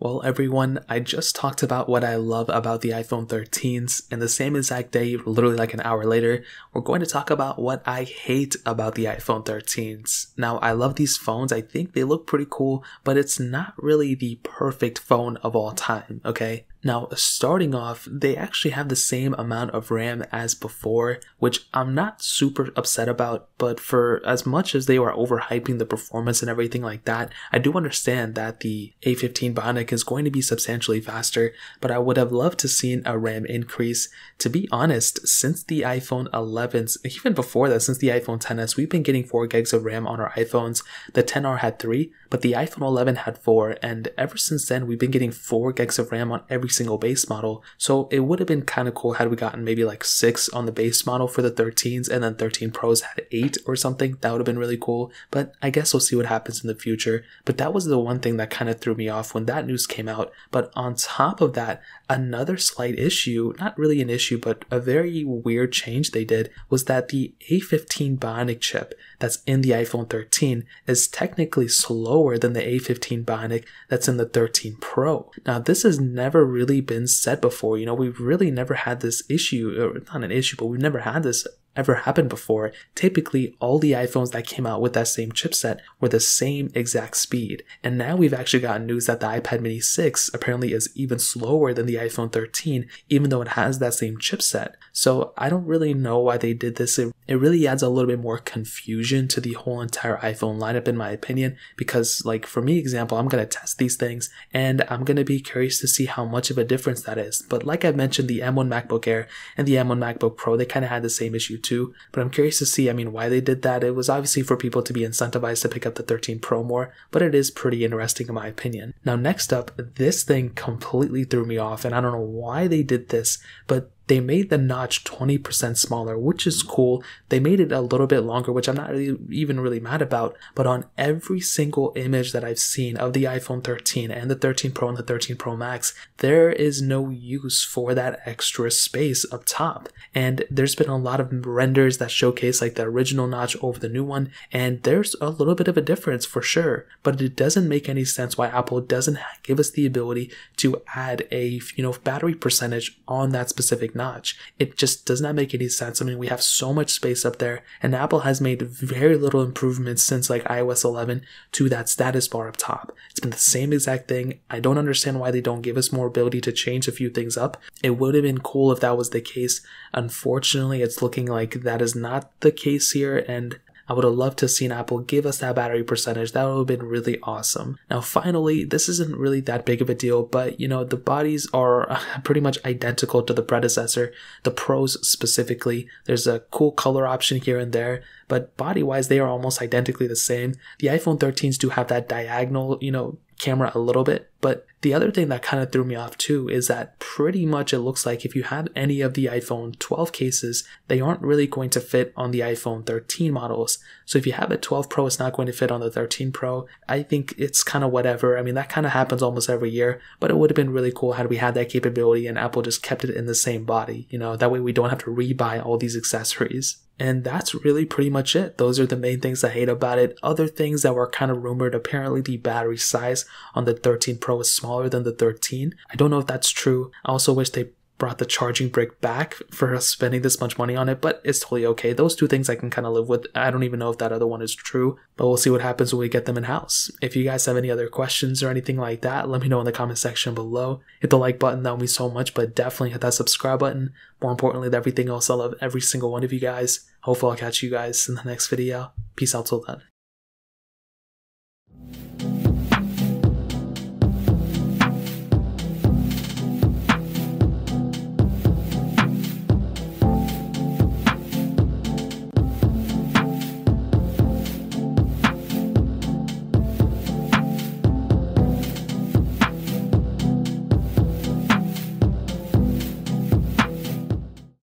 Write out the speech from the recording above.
Well, everyone, I just talked about what I love about the iPhone 13s, and the same exact day, literally like an hour later, we're going to talk about what I hate about the iPhone 13s. Now, I love these phones, I think they look pretty cool, but it's not really the perfect phone of all time, okay? Now, starting off, they actually have the same amount of RAM as before, which I'm not super upset about, but for as much as they were overhyping the performance and everything like that, I do understand that the A15 Bionic is going to be substantially faster, but I would have loved to seen a RAM increase. To be honest, since the iPhone 11s, even before that, since the iPhone XS, we've been getting 4 gigs of RAM on our iPhones. The XR had 3, but the iPhone 11 had 4, and ever since then, we've been getting 4 gigs of RAM on every single base model. So it would have been kind of cool had we gotten maybe like 6 on the base model for the 13s, and then 13 Pros had 8 or something. That would have been really cool, but I guess we'll see what happens in the future. But that was the one thing that kind of threw me off when that news came out. But on top of that, another slight issue, not really an issue, but a very weird change they did, was that the A15 Bionic chip that's in the iPhone 13 is technically slower than the A15 Bionic that's in the 13 Pro. Now, this has never really been said before. You know, we've really never had this issue, or not an issue, but we've never had this ever happened before. Typically, all the iPhones that came out with that same chipset were the same exact speed. And now we've actually gotten news that the iPad mini 6 apparently is even slower than the iPhone 13, even though it has that same chipset. So I don't really know why they did this. It really adds a little bit more confusion to the whole entire iPhone lineup, in my opinion, because like for me, example, I'm going to test these things and I'm going to be curious to see how much of a difference that is. But like I mentioned, the M1 MacBook Air and the M1 MacBook Pro, they kind of had the same issue too, but I'm curious to see, why they did that. It was obviously for people to be incentivized to pick up the 13 Pro more, but it is pretty interesting in my opinion. Now, next up, this thing completely threw me off, and I don't know why they did this, but they made the notch 20% smaller, which is cool. They made it a little bit longer, which I'm not even really mad about. But on every single image that I've seen of the iPhone 13 and the 13 Pro and the 13 Pro Max, there is no use for that extra space up top. And there's been a lot of renders that showcase like the original notch over the new one, and there's a little bit of a difference for sure. But it doesn't make any sense why Apple doesn't give us the ability to add a battery percentage on that specific notch. It just does not make any sense. We have so much space up there, and Apple has made very little improvements since like iOS 11 to that status bar up top. It's been the same exact thing. I don't understand why they don't give us more ability to change a few things up. It would have been cool if that was the case. Unfortunately, it's looking like that is not the case here, and I would have loved to have seen Apple give us that battery percentage. That would have been really awesome. Now, finally, this isn't really that big of a deal, but the bodies are pretty much identical to the predecessor, the Pros specifically. There's a cool color option here and there, but body-wise, they are almost identically the same. The iPhone 13s do have that diagonal, camera a little bit, but the other thing that kind of threw me off too is that pretty much it looks like if you have any of the iPhone 12 cases, they aren't really going to fit on the iPhone 13 models. So if you have a 12 Pro, it's not going to fit on the 13 Pro. I think it's kind of whatever. That kind of happens almost every year, but it would have been really cool had we had that capability and Apple just kept it in the same body. That way we don't have to rebuy all these accessories. And that's really pretty much it. Those are the main things I hate about it. Other things that were kind of rumored, apparently the battery size on the 13 Pro is smaller than the 13. I don't know if that's true. I also wish they brought the charging brick back for us spending this much money on it, but it's totally okay. Those two things I can kind of live with. I don't even know if that other one is true, but we'll see what happens when we get them in-house. If you guys have any other questions or anything like that, let me know in the comment section below. Hit the like button, that would mean so much, but definitely hit that subscribe button. More importantly than everything else, I love every single one of you guys. Hopefully I'll catch you guys in the next video. Peace out till then.